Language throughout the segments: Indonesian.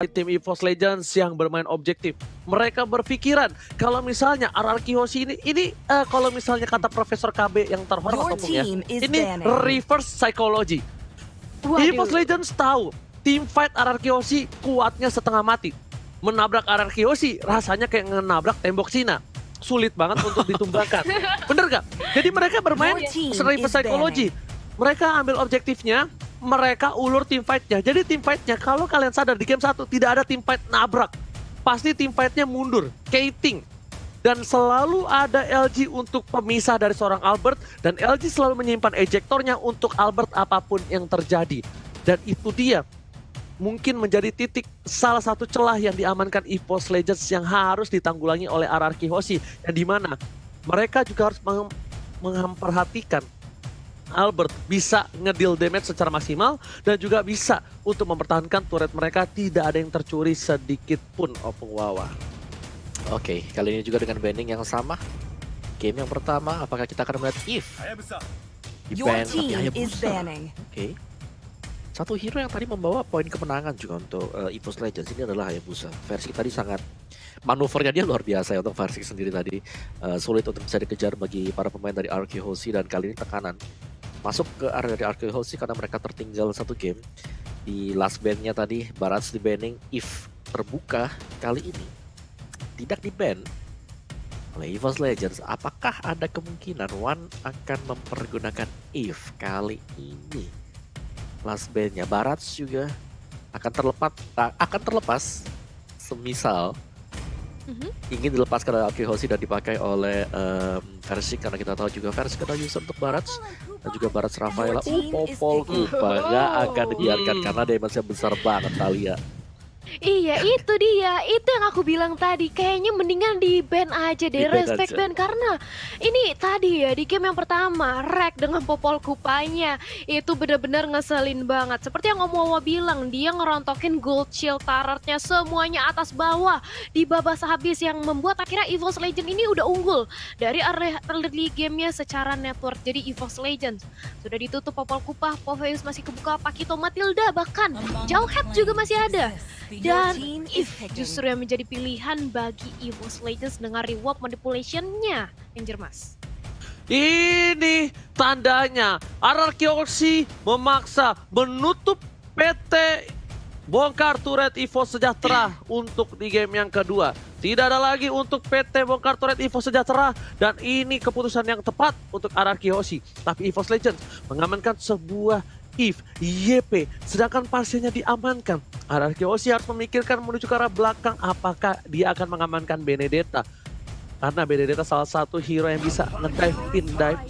tapi tim EVOS Legends yang bermain objektif. Mereka berpikiran kalau misalnya RRQ Hoshi ini kalau misalnya kata Profesor KB yang terhormat Your ngomong ya, team is ini banning. reverse psychology. Waduh. EVOS Legends tahu tim fight RRQ Hoshi kuatnya setengah mati. Menabrak RRQ Hoshi rasanya kayak ngenabrak tembok Cina. Sulit banget untuk ditumbangkan. Bener gak? Jadi mereka bermain Your team reverse is psychology. Mereka ambil objektifnya, mereka ulur tim fight-nya. Jadi tim fight-nya kalau kalian sadar di game 1 tidak ada tim fight nabrak. Pasti tim fight-nya mundur, cating. Dan selalu ada LG untuk pemisah dari seorang Albert. Dan LG selalu menyimpan ejektornya untuk Albert apapun yang terjadi. Dan itu dia mungkin menjadi titik salah satu celah yang diamankan EVOS Legends yang harus ditanggulangi oleh RRQ Hoshi. Yang dimana mereka juga harus memperhatikan Albert bisa ngedeal damage secara maksimal dan juga bisa untuk mempertahankan turret mereka tidak ada yang tercuri sedikit pun Opung Wawa. Oke, kali ini juga dengan banning yang sama. Game yang pertama, apakah kita akan melihat If di Your ban tapi team is Hayabusa? banning. Oke. Satu hero yang tadi membawa poin kemenangan juga untuk EVOS Legends ini adalah Hayabusa. Versi tadi sangat manuvernya dia luar biasa ya untuk versi sendiri tadi. Sulit untuk bisa dikejar bagi para pemain dari RRQ Hoshi dan kali ini tekanan masuk ke area dari RRQ Hoshi karena mereka tertinggal satu game. Di last ban-nya tadi Barats di banning, If terbuka kali ini tidak di ban oleh EVOS Legends. Apakah ada kemungkinan One akan mempergunakan If kali ini? Last bandnya Barats juga akan terlepas semisal ingin dilepaskan oleh RRQ Hoshi dan dipakai oleh Versik karena kita tahu juga Versik adalah user untuk Barats dan juga Barats Rafaela. Popol Kupa nggak akan dibiarkan karena damage-nya besar banget Talia. Iya itu dia, itu yang aku bilang tadi. Kayaknya mendingan di ban aja deh, Di-ban respect aja. ban. Karena ini tadi ya di game yang pertama, Rek dengan Popol Kupanya itu bener-bener ngeselin banget. Seperti yang Om Wawa bilang, dia ngerontokin gold shield turretnya semuanya atas bawah, dibabas habis yang membuat akhirnya EVOS Legends ini udah unggul dari early gamenya secara network. Jadi EVOS Legends sudah ditutup Popol Kupa, Popheus masih kebuka, Pakito, Matilda, bahkan Jauhead juga masih ada. Dan If justru yang menjadi pilihan bagi EVOS Legends dengan reward manipulation-nya, Ranger Mas. Ini tandanya RRQ Hoshi memaksa menutup PT Bongkar Turret EVOS Sejahtera untuk di game yang kedua. Tidak ada lagi untuk PT Bongkar Turret EVOS Sejahtera dan ini keputusan yang tepat untuk RRQ Hoshi. Tapi EVOS Legends mengamankan sebuah If YP sedangkan pasiennya diamankan. RRQ Hoshi harus memikirkan menuju ke arah belakang apakah dia akan mengamankan Benedetta. Karena Benedetta salah satu hero yang bisa dive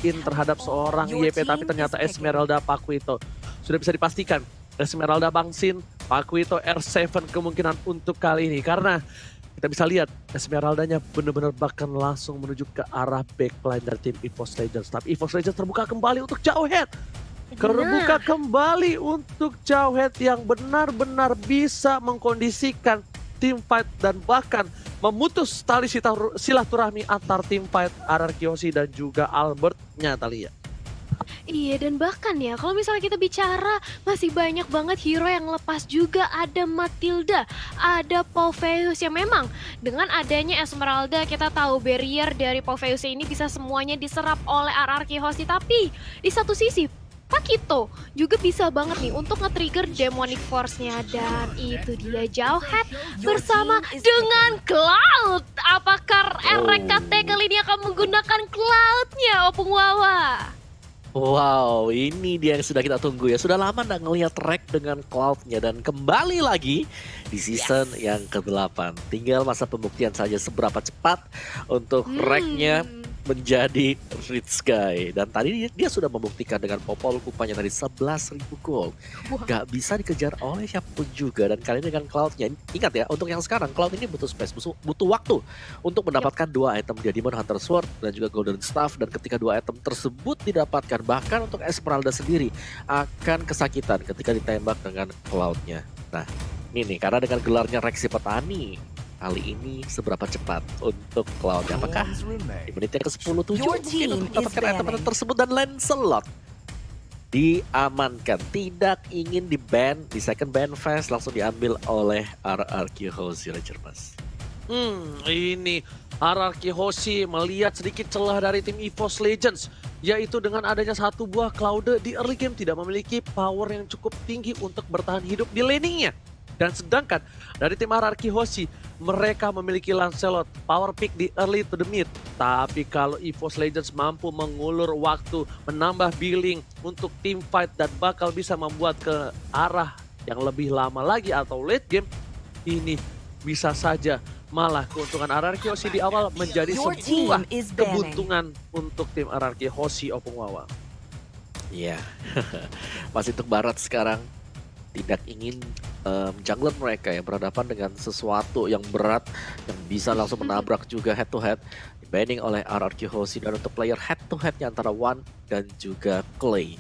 in terhadap seorang YP tapi ternyata Esmeralda Pakuito. Sudah bisa dipastikan Esmeralda Bangsin, Pakuito R7 kemungkinan untuk kali ini karena kita bisa lihat Esmeraldanya benar-benar bahkan langsung menuju ke arah backline dari tim EVOS Legends. Tapi EVOS Legends terbuka kembali untuk Jauhead. Terbuka kembali untuk Jauhead yang benar-benar bisa mengkondisikan tim fight dan bahkan memutus tali silaturahmi antar tim fight RRQ Hoshi dan juga Albertnya Talia. Iya, dan bahkan ya kalau misalnya kita bicara masih banyak banget hero yang lepas juga. Ada Matilda, ada Popheus yang memang dengan adanya Esmeralda kita tahu barrier dari Popheus ini bisa semuanya diserap oleh RRQ Hoshi. Tapi di satu sisi Pakito juga bisa banget nih untuk nge-trigger Demonic Force-nya. Dan itu dia Jauhead bersama dengan Cloud. Apakah RKT kali ini akan menggunakan Cloud-nya, Opung Wawa? Wow, ini dia yang sudah kita tunggu ya. Sudah lama nggak ngelihat Rek dengan Cloud-nya dan kembali lagi di season yang ke-8. Tinggal masa pembuktian saja seberapa cepat untuk Rek-nya menjadi Rich Guy. Dan tadi dia sudah membuktikan dengan Popol Kupanya tadi 11.000 gold. Gak bisa dikejar oleh siapapun juga. Dan kali ini dengan Cloud-nya, ingat ya untuk yang sekarang Cloud ini butuh space, butuh waktu untuk mendapatkan dua item dia, Demon Hunter Sword dan juga Golden Staff. Dan ketika dua item tersebut didapatkan, bahkan untuk Esmeralda sendiri akan kesakitan ketika ditembak dengan Cloud-nya. Nah ini nih, karena dengan gelarnya Reksi Petani, kali ini seberapa cepat untuk Cloud? Apakah di menit yang ke-10-7 Your mungkin team untuk mendapatkan is item banning. tersebut dan Lancelot diamankan. Tidak ingin di-ban di second ban phase, langsung diambil oleh RRQ Hoshi Ranger Mas. Ini RRQ Hoshi melihat sedikit celah dari tim EVOS Legends, yaitu dengan adanya satu buah Cloud di early game tidak memiliki power yang cukup tinggi untuk bertahan hidup di laningnya. Dan sedangkan dari tim RRQ Hoshi, mereka memiliki Lancelot, power pick di early to the mid. Tapi kalau EVOS Legends mampu mengulur waktu, menambah billing untuk team fight dan bakal bisa membuat ke arah yang lebih lama lagi atau late game, ini bisa saja malah keuntungan RRQ Hoshi di awal menjadi sebuah kebuntungan untuk tim RRQ Hoshi Opung Wawa. Iya, masih untuk Barat sekarang tidak ingin jungler mereka yang berhadapan dengan sesuatu yang berat yang bisa langsung menabrak juga head to head, dibanning oleh RRQ Hoshi. Dan untuk player head to headnya antara Wan dan juga Clay,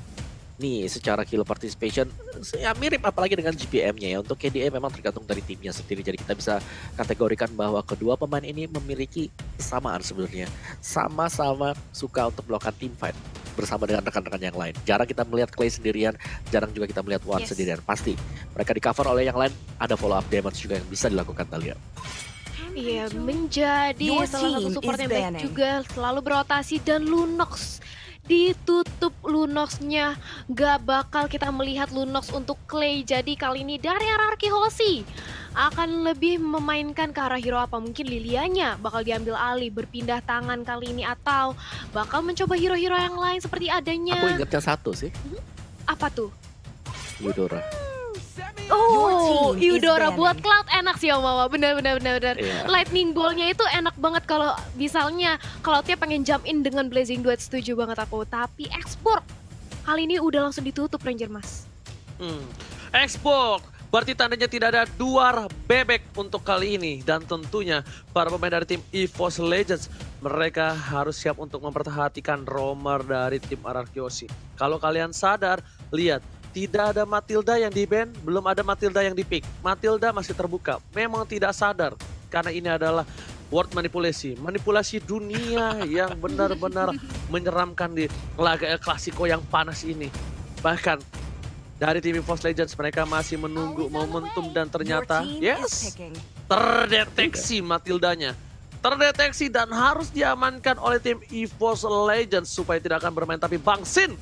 nih secara kill participation ya mirip apalagi dengan GPM-nya ya. Untuk KDA memang tergantung dari timnya sendiri, jadi kita bisa kategorikan bahwa kedua pemain ini memiliki kesamaan sebenarnya, sama-sama suka untuk melakukan team fight bersama dengan rekan-rekan yang lain. Jarang kita melihat Clay sendirian, jarang juga kita melihat Wan sendirian. Pasti mereka di cover oleh yang lain, ada follow up damage juga yang bisa dilakukan Talia. Iya, menjadi salah satu support yang baik juga, selalu berotasi. Dan Lunox ditutup, Lunoxnya gak bakal kita melihat Lunox untuk Clay. Jadi kali ini dari RRQ Hoshi akan lebih memainkan ke arah hero apa, mungkin Lilianya bakal diambil alih, berpindah tangan kali ini, atau bakal mencoba hero-hero yang lain seperti adanya. Aku ingatnya satu sih. Apa tuh? Eudora. Oh, Eudora buat Cloud enak sih Om Wawa, benar. Yeah. Lightning Ball-nya itu enak banget kalau misalnya Cloud-nya pengen jump in dengan Blazing Duet, setuju banget aku. Tapi export kali ini udah langsung ditutup Ranger Mas. Export berarti tandanya tidak ada duar bebek untuk kali ini. Dan tentunya para pemain dari tim EVOS Legends, mereka harus siap untuk memperhatikan roamer dari tim RRQ Hoshi. Kalau kalian sadar, lihat, tidak ada Matilda yang di-ban, belum ada Matilda yang di-pick. Matilda masih terbuka, memang tidak sadar karena ini adalah word manipulasi dunia yang benar-benar menyeramkan di laga El Clasico yang panas ini. Bahkan dari tim EVOS Legends mereka masih menunggu momentum dan ternyata terdeteksi Matildanya. Terdeteksi dan harus diamankan oleh tim EVOS Legends supaya tidak akan bermain. Tapi Bang Sin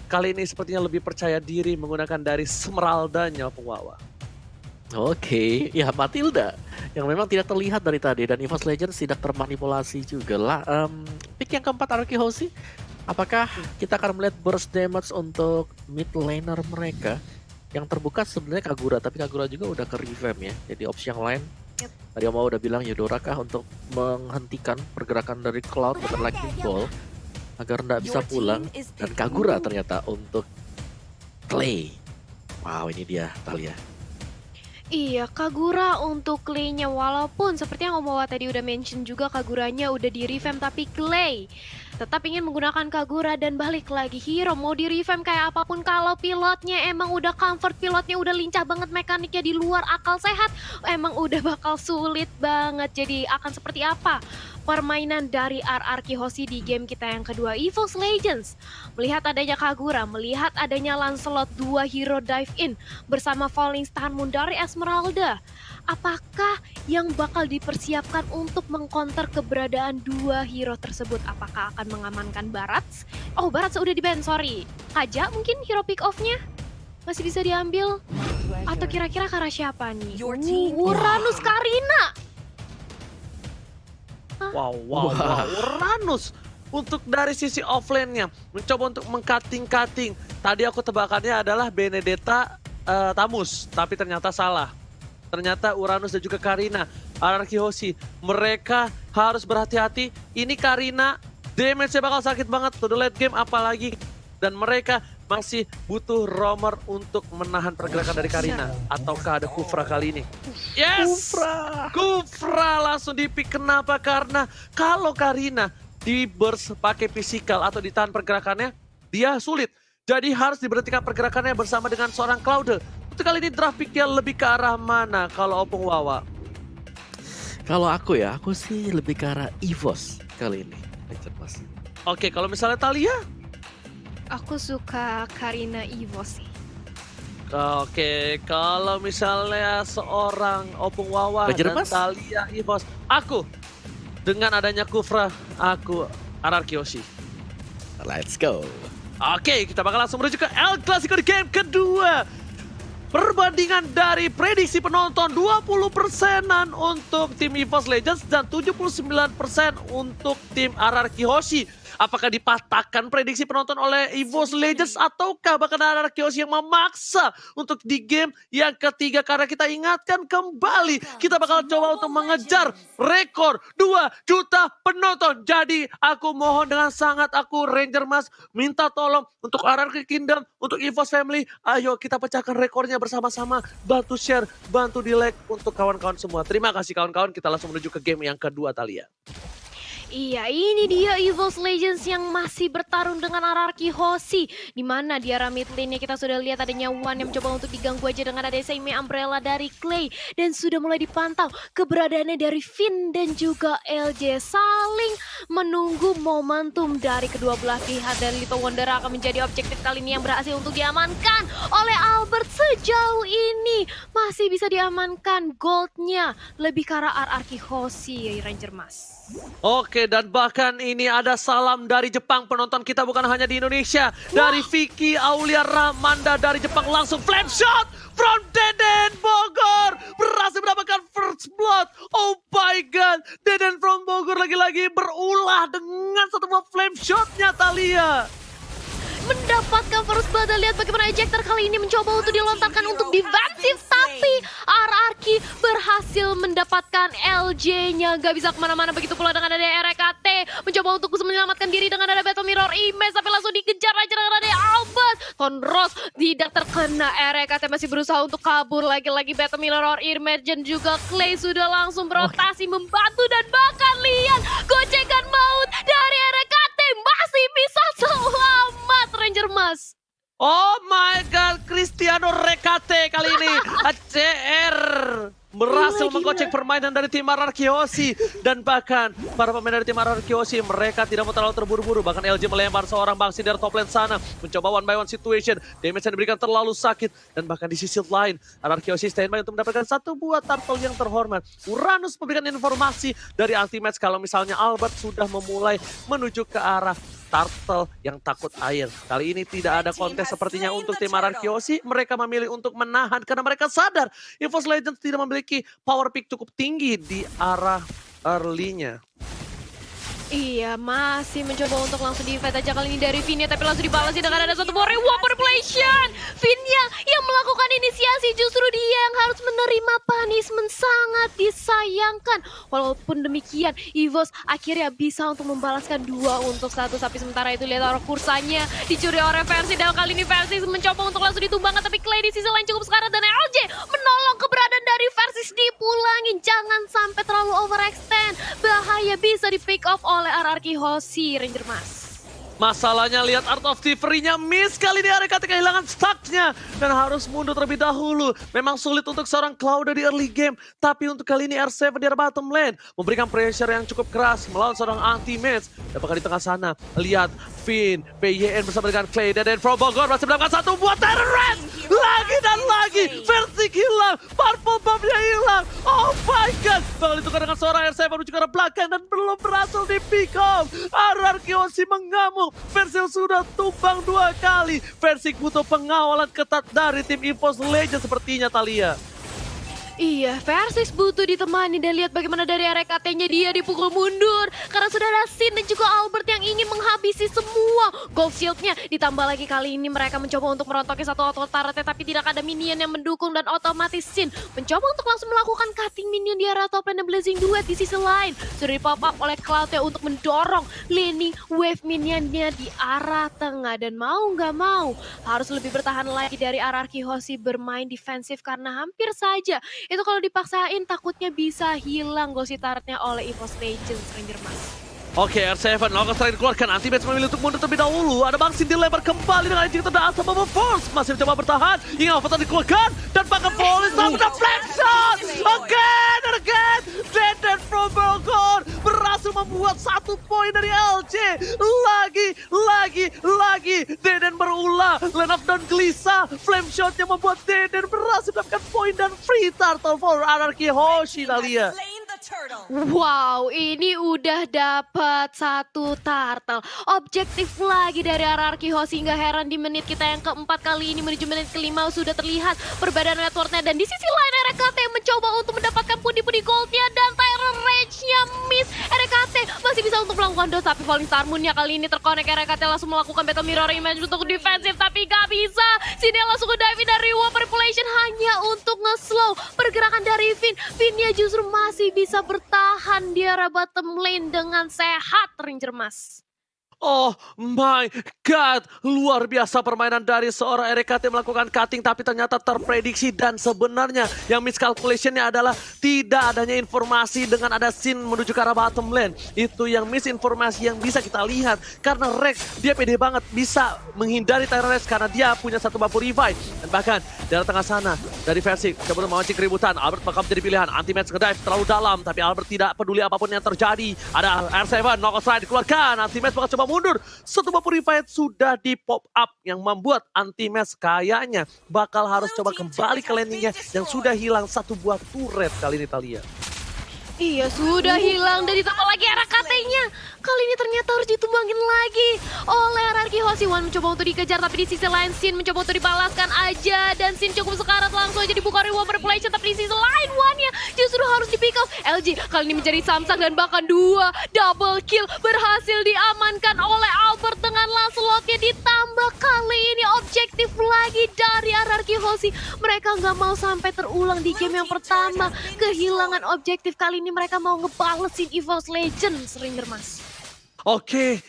kali ini sepertinya lebih percaya diri menggunakan dari Smeraldanya Opung Wawa. Oke, ya Matilda yang memang tidak terlihat dari tadi, dan EVOS Legends tidak termanipulasi juga lah. Pick yang keempat RRQ Hoshi, apakah kita akan melihat burst damage untuk mid laner mereka? Yang terbuka sebenarnya Kagura, tapi Kagura juga udah ke revamp ya. Jadi opsi yang lain, tadi Om udah bilang Eudora kah untuk menghentikan pergerakan dari Cloud dengan Lightning Ball agar tidak bisa pulang, dan Kagura ternyata untuk Clay. Wow, ini dia Talia. Iya, Kagura untuk Clay-nya, walaupun seperti yang Om Wawa tadi udah mention juga Kaguranya udah di revamp, tapi Clay tetap ingin menggunakan Kagura dan balik lagi hero mau di revamp kayak apapun, kalau pilotnya emang udah comfort, pilotnya udah lincah banget, mekaniknya di luar akal sehat, emang udah bakal sulit banget. Jadi akan seperti apa permainan dari RRQ Hoshi di game kita yang kedua EVOS Legends? Melihat adanya Kagura, melihat adanya Lancelot, 2 hero dive in bersama Falling Star Moon dari Esmeralda, apakah yang bakal dipersiapkan untuk mengcounter keberadaan 2 hero tersebut? Apakah akan mengamankan Barats? Oh, Barats udah di-ban, sorry. Kaja mungkin hero pick off-nya masih bisa diambil? Atau kira-kira ke arah siapa nih? Uranus Karina! Wow. Uranus untuk dari sisi offlane-nya mencoba untuk mengcutting. Tadi aku tebakannya adalah Benedetta Tamus, tapi ternyata salah. Ternyata Uranus dan juga Karina, RRQ Hoshi, mereka harus berhati-hati. Ini Karina, damage-nya bakal sakit banget to the late game apalagi. Dan mereka masih butuh roamer untuk menahan pergerakan dari Karina. Ataukah ada Kufra kali ini? Yes! Kufra langsung di-pick. Kenapa? Karena kalau Karina di burst pakai physical atau ditahan pergerakannya, dia sulit. Jadi harus diberhentikan pergerakannya bersama dengan seorang Cloud. Untuk kali ini draft pick dia lebih ke arah mana kalau Opung Wawa? Kalau aku ya, aku sih lebih ke arah EVOS kali ini. Oke, kalau misalnya Talia? Aku suka Karina Evo sih. Oke, kalau misalnya seorang Opung Wawa Ranger dan Mas? Thalia Evos, aku dengan adanya Kufra, aku RRQ Yoshi. Let's go. Oke, kita bakal langsung menuju ke El Clasico di game kedua. Perbandingan dari prediksi penonton 20%-an untuk tim EVOS Legends dan 79% untuk tim RRQ Hoshi. Apakah dipatahkan prediksi penonton oleh EVOS Legends ataukah bahkan RRQ Hoshi yang memaksa untuk di game yang ketiga? Karena kita ingatkan kembali, kita bakal coba untuk mengejar rekor 2 juta penonton. Jadi aku mohon dengan sangat, aku Ranger Mas minta tolong untuk RRQ Kingdom, untuk EVOS Family, ayo kita pecahkan rekornya bersama-sama. Bantu share, bantu di like untuk kawan-kawan semua. Terima kasih kawan-kawan, kita langsung menuju ke game yang kedua, Thalia. Iya, ini dia EVOS Legends yang masih bertarung dengan RRQ Hoshi. Dimana di arah mid lane-nya kita sudah lihat adanya Wan yang mencoba untuk diganggu aja dengan ada Seimei Umbrella dari Clay. Dan sudah mulai dipantau keberadaannya dari Finn dan juga LJ. Saling menunggu momentum dari kedua belah pihak. Dan Little Wonder akan menjadi objektif kali ini yang berhasil untuk diamankan oleh Albert. Sejauh ini masih bisa diamankan goldnya. Lebih ke arah RRQ Hoshi, Ranger Mas. Oke, dan bahkan ini ada salam dari Jepang. Penonton kita bukan hanya di Indonesia. Dari Vicky Aulia Ramanda dari Jepang, langsung flame shot from Deden Bogor. Berhasil mendapatkan first blood. Oh my god, Deden from Bogor lagi-lagi berulah dengan satu buah flame shotnya, Thalia. Mendapatkan first blood, dan lihat bagaimana ejector kali ini mencoba untuk dilontarkan untuk defensif, tapi RRQ berhasil mendapatkan LJ-nya, gak bisa kemana-mana. Begitu pula dengan ada RKT mencoba untuk menyelamatkan diri dengan ada Battle Mirror Image, tapi langsung dikejar aja dengan ada Albert. Ton Ross tidak terkena, RKT masih berusaha untuk kabur lagi-lagi. Battle Mirror Image dan juga Clay sudah langsung berotasi membantu, dan bahkan lihat gocekan maut dari RKT masih bisa selamat, Ranger Mas. Oh my god, Cristiano Rekate kali ini ACR berhasil menggocek permainan dari tim RRQ Hoshi. Dan bahkan para pemain dari tim RRQ Hoshi, mereka tidak mau terlalu terburu-buru. Bahkan LJ melempar seorang bangsi dari top lane sana, mencoba one by one situation. Damage yang diberikan terlalu sakit. Dan bahkan di sisi lain, RRQ Hoshi standby untuk mendapatkan satu buah turtle yang terhormat. Uranus memberikan informasi dari Ultimate kalau misalnya Albert sudah memulai menuju ke arah turtle yang takut air. Kali ini tidak ada kontes sepertinya untuk tim RRQ Hoshi. Mereka memilih untuk menahan karena mereka sadar EVOS Legends tidak memiliki power pick cukup tinggi di arah early-nya. Iya, masih mencoba untuk langsung di-fight aja kali ini dari Vinnya, tapi langsung dibalasi dengan ada satu buah reward manipulation. Vinnya yang melakukan inisiasi, justru dia yang harus menerima punishment, sangat disayangkan. Walaupun demikian, EVOS akhirnya bisa untuk membalaskan 2-1, tapi sementara itu lihat orang kursanya dicuri oleh Versi, dan kali ini Versi mencoba untuk langsung ditumbangkan, tapi Clay di sisi lain cukup sekarat, dan LJ menolong keberadaan dari Versi dipulangin. Jangan sampai terlalu overextend, bahaya bisa di pick off oleh RRQ Hoshi, Ranger Mas. Masalahnya lihat Art of Thievery-nya miss kali ini, RKT kehilangan stuck-nya dan harus mundur terlebih dahulu. Memang sulit untuk seorang Cloud di early game, tapi untuk kali ini R7 di arah bottom lane memberikan pressure yang cukup keras melawan seorang anti-match. Dan bahkan di tengah sana, lihat Finn, PYN bersama dengan Clay, dan from Bogor masih mendapatkan satu buat Terrence. Lagi dan lagi, Versi hilang, Purple Bomb-nya hilang. Oh my god, bakal ditukar dengan seorang R7 menuju ke arah belakang dan belum berhasil di pick up. RRQ Hoshi mengamuk. Versi sudah tumbang 2 kali. Versi butuh pengawalan ketat dari tim EVOS Legends sepertinya, Thalia. Iya, Versis butuh ditemani, dan lihat bagaimana dari RKT-nya dia dipukul mundur. Karena sudah ada Sin dan juga Albert yang ingin menghabisi semua gold shield-nya. Ditambah lagi kali ini mereka mencoba untuk merontoki satu auto turret, tapi tidak ada minion yang mendukung, dan otomatis Sin mencoba untuk langsung melakukan cutting minion di arah top lane, dan Blazing Duet di sisi lain sudah di-pop up oleh Cloud-nya untuk mendorong laning wave minionnya di arah tengah. Dan mau nggak mau harus lebih bertahan lagi dari RRQ Hoshi bermain defensif, karena hampir saja itu kalau dipaksain takutnya bisa hilang gold turretnya oleh EVOS Legends, Ranger Mas. Oke, R7 lakukan strike dikeluarkan. Anti-match memilih untuk mundur terlebih dahulu. Ada Bang Sin dilempar kembali dengan injek terdasar sama Force. Masih mencoba bertahan. Ingin Avatar dikeluarkan. Dan bahkan Force sama flame shot. Again. Dead from Bogor berhasil berhasil membuat 1 poin dari LJ. Lagi. Deden berulah. Lenov dan gelisah. Flame shotnya membuat Deden berhasil mendapatkan poin dan free turtle for Anarchy Hoshi Nalia. Wow, ini udah dapat 1 turtle. Objektif lagi dari RRQ Hoshi, hingga heran di menit kita yang keempat kali ini menuju menit kelima sudah terlihat perbedaan networknya. Dan di sisi lain RKT mencoba untuk mendapatkan pundi-pundi goldnya dan Tyrant Rage-nya miss. RKT masih bisa untuk melakukan dot, tapi Falling Star Moon-nya kali ini terkonek. RKT langsung melakukan Battle Mirror Image untuk defensif, tapi gak bisa. Sini langsung ke dive dari War Population hanya untuk nge-slow pergerakan dari Finn. Finn-nya justru masih bisa bertahan di arah bottom lane dengan sehat, Ranger Mas. Oh my god, luar biasa permainan dari seorang RKT melakukan cutting tapi ternyata terprediksi. Dan sebenarnya yang miscalculation-nya adalah tidak adanya informasi dengan ada scene menuju ke arah bottom lane. Itu yang misinformasi yang bisa kita lihat, karena Rex dia pede banget bisa menghindari Tyrant Rex karena dia punya 1 bumper revive. Dan bahkan dari tengah sana dari versi coba memancing keributan, Albert bakal menjadi pilihan. Anti-match ngedive terlalu dalam tapi Albert tidak peduli apapun yang terjadi. Ada R7 knock slide dikeluarkan, Anti-match bakal coba mundur. 1 bumper revive sudah di pop up yang membuat Anti-match kayaknya bakal harus coba kembali ke landingnya yang sudah hilang 1 buah turret kali ini Thalia. Iya, sudah hilang dan ditambah lagi RKT-nya. Kali ini ternyata harus ditumbangin lagi oleh RRQ Hoshi. Wan mencoba untuk dikejar, tapi di sisi lain Sin mencoba untuk dibalaskan aja. Dan Sin cukup sekarat langsung aja dibuka reward manipulation, tapi di sisi lain Wan-nya justru harus di pick off. LG kali ini menjadi samsak dan bahkan 2 double kill berhasil diamankan oleh Albert dengan Lancelot-nya. Ditambah kali ini objektif lagi dari RRQ Hoshi. Mereka nggak mau sampai terulang di game yang pertama. Kehilangan objektif kali ini mereka mau ngebalesin EVOS Legends, Ranger Mas. Oke,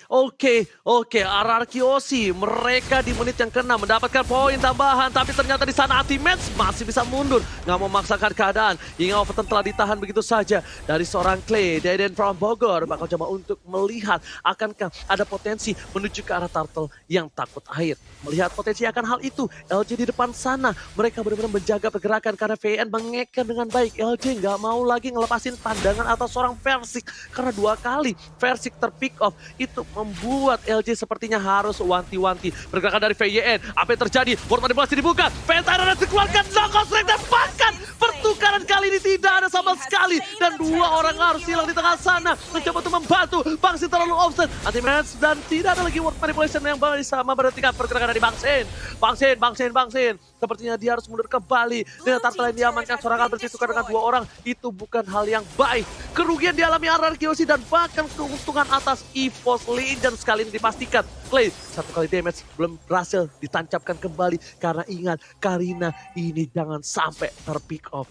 RRQ Hoshi mereka di menit yang ke-6 mendapatkan poin tambahan, tapi ternyata di sana Anti-match masih bisa mundur, nggak mau memaksakan keadaan. Hingga Overton telah ditahan begitu saja dari seorang Clay. Deden from Bogor bakal coba untuk melihat akankah ada potensi menuju ke arah turtle yang takut air. Melihat potensi akan hal itu, LG di depan sana mereka benar-benar menjaga pergerakan karena VN mengeker dengan baik. LG nggak mau lagi ngelepasin pandangan atas seorang Versik karena 2 kali Versik terpick off. Itu membuat LG sepertinya harus wanti-wanti. Pergerakan dari VYN, apa yang terjadi? Board manipulasi dibuka, Ventana dikeluarkan, Knockout Strike dan bahkan pertukaran kali ini tidak ada sama sekali. Dan 2 orang harus hilang di tengah sana, mencoba untuk membantu. Bangsin terlalu offset, Anti-match dan tidak ada lagi word manipulation yang bisa memberhentikan pergerakan dari Bangsin. Bangsin. Sepertinya dia harus mundur kembali. Dengan turtle yang diamankan, seorang Albert ditukar dengan 2 orang. Itu bukan hal yang baik. Kerugian dialami RRQ Hoshi dan bahkan keuntungan atas EVOS Legends kali ini dipastikan. Clay 1 kali damage belum berhasil ditancapkan kembali karena ingat Karina ini jangan sampai terpick off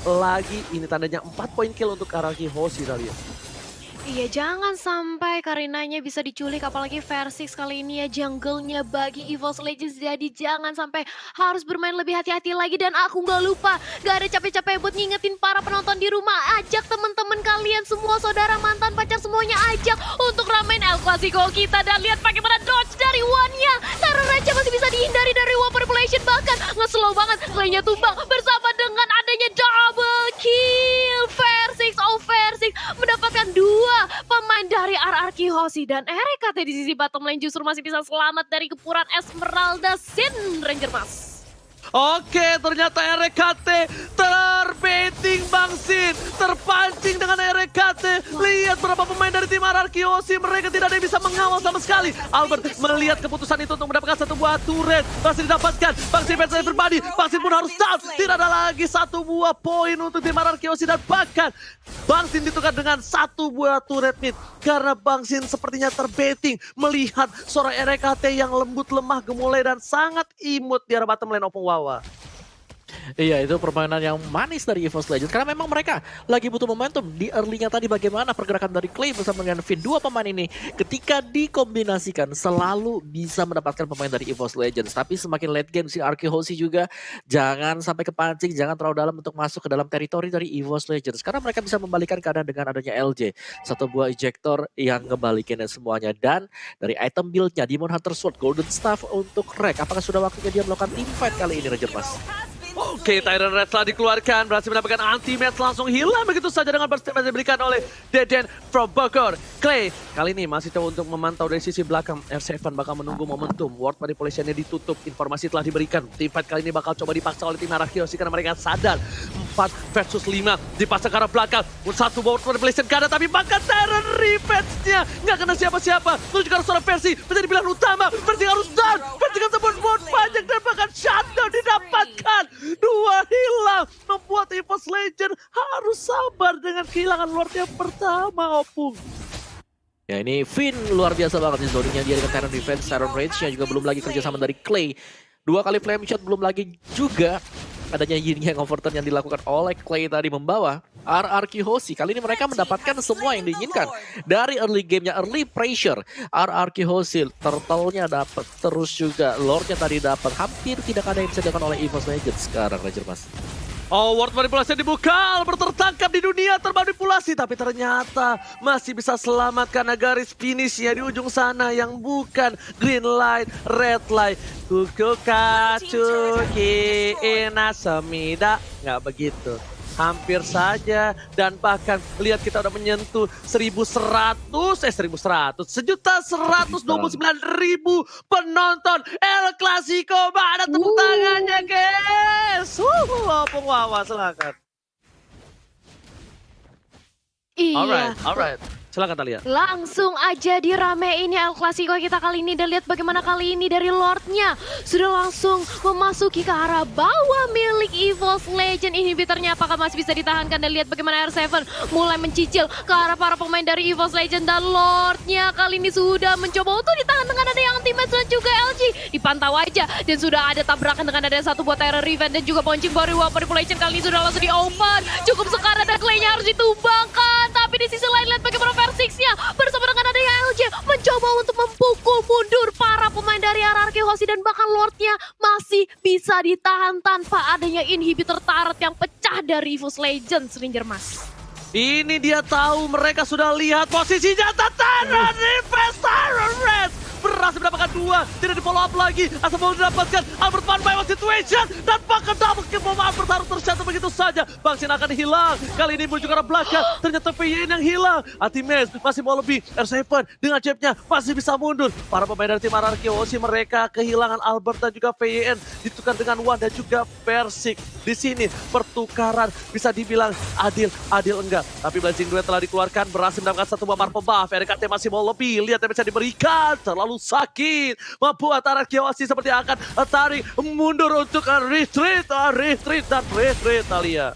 lagi. Ini tandanya 4 poin kill untuk RRQ Hoshi kalian. Iya, jangan sampai Karinanya bisa diculik, apalagi Versix kali ini ya jungle-nya bagi EVOS Legends. Jadi jangan sampai harus bermain lebih hati-hati lagi. Dan aku nggak lupa, gak ada capek-capek buat ngingetin para penonton di rumah. Ajak teman-teman kalian semua, saudara, mantan, pacar, semuanya ajak untuk ramein El Clasico kita. Dan lihat bagaimana dodge dari Wan-nya. Teror Raja masih bisa dihindari dari War Population, bahkan nge-slow banget. Clay-nya tumbang bersama dengan adanya double kill. Versix mendapatkan 2 pemain dari RRQ Hoshi. Dan RKT di sisi bottom lane justru masih bisa selamat dari kepuran Esmeralda Sin, Ranger Mas. Oke, ternyata RKT terbaiting Bangsin, terpancing dengan RKT. Lihat berapa pemain dari tim RRQ Hoshi, mereka tidak ada yang bisa mengawal sama sekali. Albert melihat keputusan itu untuk mendapatkan 1 buah turret, masih didapatkan. Bangsin versus everybody, Bangsin pun harus down. Tidak ada lagi 1 buah poin untuk tim RRQ Hoshi dan bahkan Bangsin ditukar dengan 1 buah turret mid karena Bangsin sepertinya terbaiting melihat seorang RKT yang lembut, lemah, gemulai dan sangat imut di arah bottom lane Opung Wawa. Iya, itu permainan yang manis dari EVOS Legends karena memang mereka lagi butuh momentum. Di early-nya tadi bagaimana pergerakan dari Clay bersama dengan Finn, 2 pemain ini ketika dikombinasikan selalu bisa mendapatkan pemain dari EVOS Legends. Tapi semakin late game si RRQ Hoshi juga jangan sampai kepancing, jangan terlalu dalam untuk masuk ke dalam teritori dari EVOS Legends karena mereka bisa membalikan keadaan dengan adanya LJ. 1 buah ejector yang ngebalikin semuanya. Dan dari item build-nya Demon Hunter Sword, Golden Staff untuk Rek. Apakah sudah waktunya dia melakukan teamfight kali ini, Ranger Mas? Oke, Tyrant Red telah dikeluarkan, berhasil mendapatkan anti-match, langsung hilang begitu saja dengan burst damage yang diberikan oleh Deden from Bogor. Clay kali ini masih coba untuk memantau dari sisi belakang. R7 bakal menunggu momentum, ward manipulation-nya ditutup, informasi telah diberikan. Teamfight kali ini bakal coba dipaksa oleh tim Arakiosi karena mereka sadar 4 versus 5 dipaksa ke arah belakang. Satu ward manipulation gak ada, tapi bahkan Tyrant revenge-nya nggak kena siapa-siapa. Menuju ke arah seorang Versi, menjadi pilihan utama. Versi harus down, Versi kan sebut ward banyak dan bahkan shutdown didapatkan. Dua hilang, membuat EVOS Legend harus sabar dengan kehilangan Lord yang pertama, Opung. Ya ini Finn luar biasa banget nih zoningnya dia dengan Tyrant Defense, Tyrant Rage-nya juga belum lagi kerjasama dari Clay. 2 kali flame shot, belum lagi juga adanya Yin Yang Overturn yang dilakukan oleh Clay tadi membawa RRQ Hoshi. Kali ini mereka mendapatkan semua yang diinginkan. Dari early gamenya, early pressure, RRQ Hoshi, turtle-nya dapat, terus juga Lord-nya tadi dapat. Hampir tidak ada yang bisa dilakukan oleh EVOS Legends sekarang, Ranger Mas. Oh, ward manipulasi dibuka, Albert tertangkap di dunia termanipulasi, tapi ternyata masih bisa selamatkan garis finishnya di ujung sana yang bukan green light, red light. Kuku kacuki ina semida, nggak begitu. Hampir saja, dan bahkan lihat kita udah menyentuh 1.100.000 penonton El Clasico. Mana tepuk tangannya, guys? Opung Wawa, silakan. Iya. Alright. Silakan Talia. Langsung aja diramein ya El Clasico kita kali ini. Dan lihat bagaimana kali ini dari Lordnya sudah langsung memasuki ke arah bawah milik EVOS Legend. Inhibitornya apakah masih bisa ditahankan? Dan lihat bagaimana R7 mulai mencicil ke arah para pemain dari EVOS Legend. Dan Lordnya kali ini sudah mencoba untuk ditahan dengan ada yang anti-match dan juga LG. Dipantau aja dan sudah ada tabrakan dengan ada satu buat Terror Revenge dan juga Ponching Body Wall Manipulation kali ini sudah langsung di-open. Cukup sekarat dan Clay-nya harus ditumbangkan. Tapi di sisi lain lihat bagaimana Versix-nya bersama dengan adanya LJ mencoba untuk memukul mundur para pemain dari RRQ Hoshi dan bahkan Lord-nya masih bisa ditahan tanpa adanya inhibitor turret yang pecah dari EVOS Legends, Ranger Mas. Ini dia tahu, mereka sudah lihat posisinya. Tataran Tyrant Red berhasil mendapatkan 2, tidak di follow up lagi. Asal mau mendapatkan Albert one by one situation dan bahkan double kill bomba Albert harus tercatat begitu saja. Bangsin akan hilang. Kali ini menuju ke arah belakang, ternyata VYN yang hilang. Ultimate masih mau lebih. R7 dengan chipnya masih bisa mundur. Para pemain dari tim RRQ Hoshi mereka kehilangan Albert dan juga VYN ditukar dengan Wan dan juga Versix. Di sini pertukaran bisa dibilang adil enggak. Tapi Blazing Duet telah dikeluarkan, berhasil mendapatkan satu buah Marvel Buff. RKT masih mau lebih, lihat yang bisa diberikan. Terlalu sakit, membuat RRQ Hoshi seperti akan tarik mundur untuk retreat dan retreat Talia.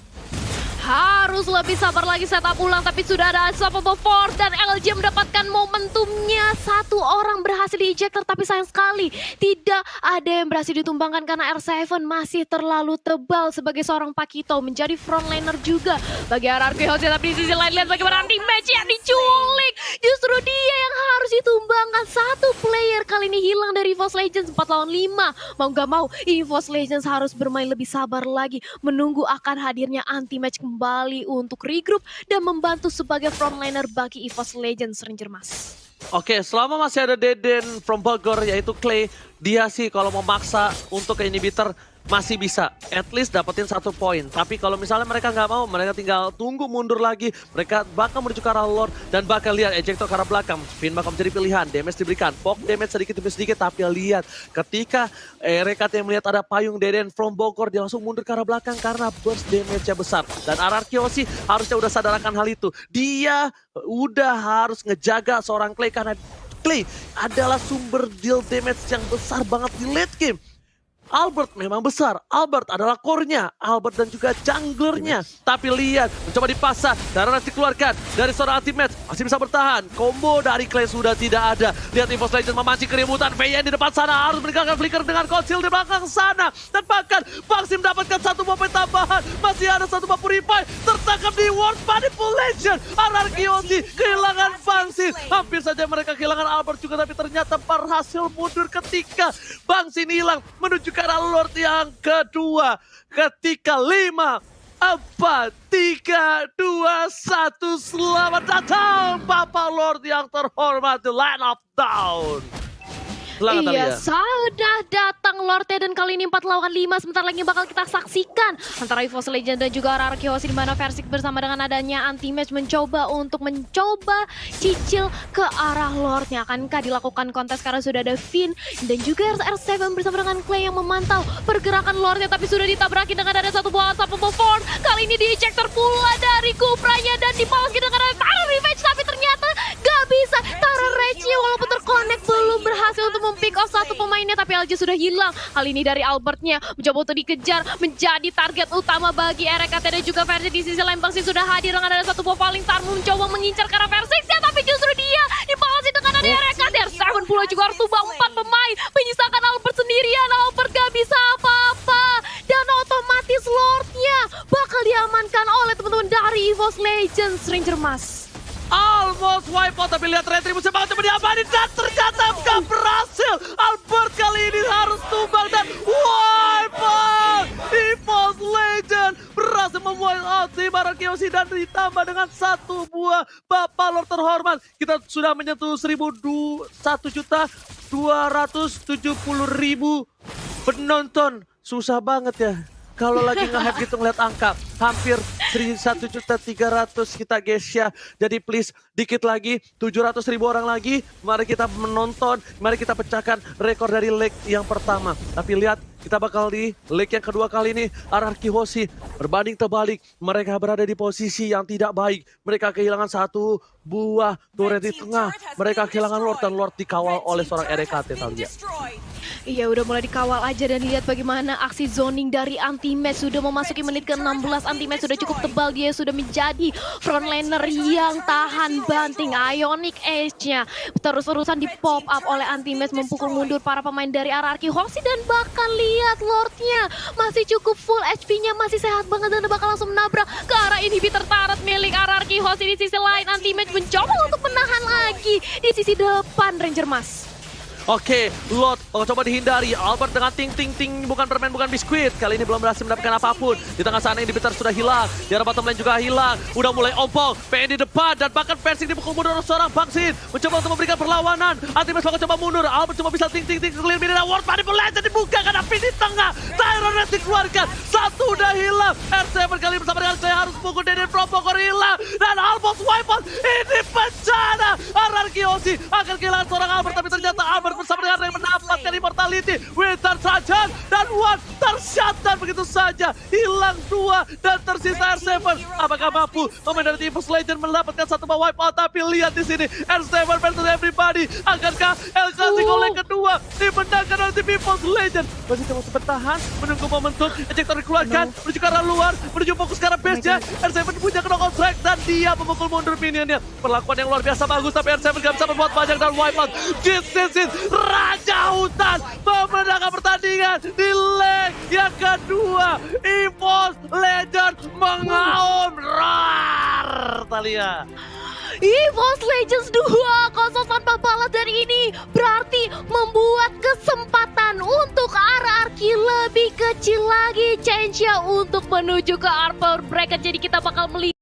Harus lebih sabar lagi setup ulang, tapi sudah ada Unstoppable Force dan LJ mendapatkan momentumnya. Satu orang berhasil di-ejector, tapi sayang sekali tidak ada yang berhasil ditumbangkan karena R7 masih terlalu tebal sebagai seorang Pakito menjadi frontliner juga bagi RRQ Hoshi. Tapi di sisi lain lihat bagaimana anti-match yang diculik. Justru dia yang harus ditumbangkan. Satu player kali ini hilang dari EVOS Legends 4 lawan 5. Mau gak mau EVOS Legends harus bermain lebih sabar lagi menunggu akan hadirnya anti-match kembali untuk regroup dan membantu sebagai frontliner bagi EVOS Legends, Ranger Mas. Oke, selama masih ada Deden from Bogor yaitu Clay, dia sih kalau mau maksa untuk ke inhibitor masih bisa at least dapetin 1 poin. Tapi kalau misalnya mereka nggak mau, mereka tinggal tunggu mundur lagi. Mereka bakal menuju ke arah Lord dan bakal lihat ejector ke arah belakang. Finn bakal menjadi pilihan, damage diberikan, poke damage sedikit demi sedikit. Tapi lihat ketika RKT melihat ada payung Deden from Bogor, dia langsung mundur ke arah belakang karena burst damage-nya besar. Dan RRQ Hoshi harusnya udah sadar akan hal itu. Dia udah harus ngejaga seorang Clay karena Clay adalah sumber deal damage yang besar banget di late game. Albert memang besar, Albert adalah core-nya, Albert dan juga junglernya. Tapi lihat, mencoba dipasang, darah dikeluarkan dari seorang ultimate, masih bisa bertahan. Combo dari Clay sudah tidak ada. Lihat EVOS Legends memancing keributan, VYN di depan sana harus meninggalkan flicker dengan konsil di belakang sana. Dan bahkan Bangsi mendapatkan 1 momen tambahan, masih ada 1 buah purify, tertangkap di World Manipulation. RRQ Hoshi kehilangan Bangsi. Hampir saja mereka kehilangan Albert juga, tapi ternyata berhasil mundur ketika Bangsi hilang menuju ke arah Lord yang kedua. Ketika 5, 4, 3, 2, 1. Selamat datang Bapak Lord yang terhormat di Land of Down. Selang Iya, Natalia. sudah datang Lordnya dan kali ini 4 lawan 5. Sebentar lagi bakal kita saksikan antara EVOS Legend dan juga RRQ Hoshi, di mana Versik bersama dengan adanya anti-match mencoba cicil ke arah Lordnya. Akankah dilakukan kontes karena sudah ada Finn dan juga R7 bersama dengan Clay yang memantau pergerakan Lordnya, tapi sudah ditabraki dengan ada satu buah asap Form. Kali ini di-ejector pula dari Kupranya dan dibalas dengan ada Tara Revenge, tapi ternyata gak bisa. Tara Rage walaupun terkonek belum berhasil untuk mempick off satu pemainnya, tapi LG sudah hilang. Kali ini dari Albertnya mencoba untuk dikejar, menjadi target utama bagi RKT dan juga Versi. Di sisi lain Bangsi sudah hadir dengan ada satu buah paling Tarmu mencoba mengincar ke arah Versi, tapi justru dia dibalasi dengan ada RKT. R7 pula juga harus tumbang 4 pemain, menyisakan Albert sendirian. Albert gak bisa apa-apa dan otomatis Lordnya bakal diamankan oleh teman-teman dari EVOS Legends. Ranger Mas. Almost wipe out, tapi lihat retribusi banget coba diamanin dan ternyata gak berhasil. Albert kali ini harus tumbang dan wipe out. EVOS Legend berhasil memwipe out tim RRQ Hoshi dan ditambah dengan satu buah Bapak Lord terhormat. Kita sudah menyentuh 1.270.000 penonton. Susah banget ya. Kalau lagi nge-hype gitu ngeliat angka, hampir 1.300.000 kita guys ya. Jadi please, dikit lagi, 700.000 orang lagi. Mari kita menonton, mari kita pecahkan rekor dari leg yang pertama. Tapi lihat, kita bakal di leg yang kedua kali ini, RRQ Hoshi berbanding terbalik. Mereka berada di posisi yang tidak baik. Mereka kehilangan satu buah turret di tengah. Mereka kehilangan Lord dan Lord dikawal oleh seorang RKT Talia. Iya, udah mulai dikawal aja dan lihat bagaimana aksi zoning dari anti-match. Sudah memasuki menit ke-16, anti-match sudah cukup tebal. Dia sudah menjadi frontliner yang tahan banting. Ionic Edge-nya terus-terusan di pop up oleh anti-match, memukul mundur para pemain dari RRQ Hoshi. Dan bahkan lihat Lordnya masih cukup full HP-nya, masih sehat banget dan bakal langsung menabrak ke arah inhibitor turret milik RRQ Hoshi. Di sisi lain anti-match mencoba untuk menahan lagi di sisi depan Ranger Mas. Oke, Lord coba dihindari. Albert dengan ting, bukan permen, bukan biskuit. Kali ini belum berhasil mendapatkan apapun. Di tengah sana inhibitor sudah hilang. Di arah bottom lane juga hilang. Udah mulai ompong. PN di depan dan bahkan Versing dipukul mundur oleh seorang Bangsin. Mencoba untuk memberikan perlawanan. Anti-match bakal coba mundur. Albert cuma bisa ting, clear mid dan World Money Legend dibuka karena Finn di tengah. Tyron Red dikeluarkan. Satu udah hilang. R7 kali bersama dengan saya harus pukul Deden Propokor hilang. Dan almost wipe out. Ini bencana. RRQ Hoshi akan kehilangan seorang Albert, tapi ternyata Albert bersama dengan yang mendapatkan immortality. Wizard saja dan One tershutdown begitu saja. Hilang 2 dan tersisa R7. Apakah mampu pemain dari EVOS Legend mendapatkan satu wipe out? Tapi lihat di sini R7 versus everybody. Akankah El Clasico leg kedua dimenangkan oleh tim EVOS Legend? Masih terus bertahan menunggu momentum. Ejector dikeluarkan menuju ke arah luar, menuju fokus ke arah base-nya. R7 punya knock-out strike dan dia memukul mundur minionnya. Perlakuan yang luar biasa bagus, tapi R7 gak bisa berbuat banyak dan wipe out. This is Raja Hutan memenangkan pertandingan di leg yang kedua. EVOS Legend mengaum. Rar, Talia. EVOS Legends 2-0 tanpa balas, dan ini berarti membuat kesempatan untuk RRQ lebih kecil lagi chance-nya untuk menuju ke Arbor Bracket. Jadi kita bakal melihat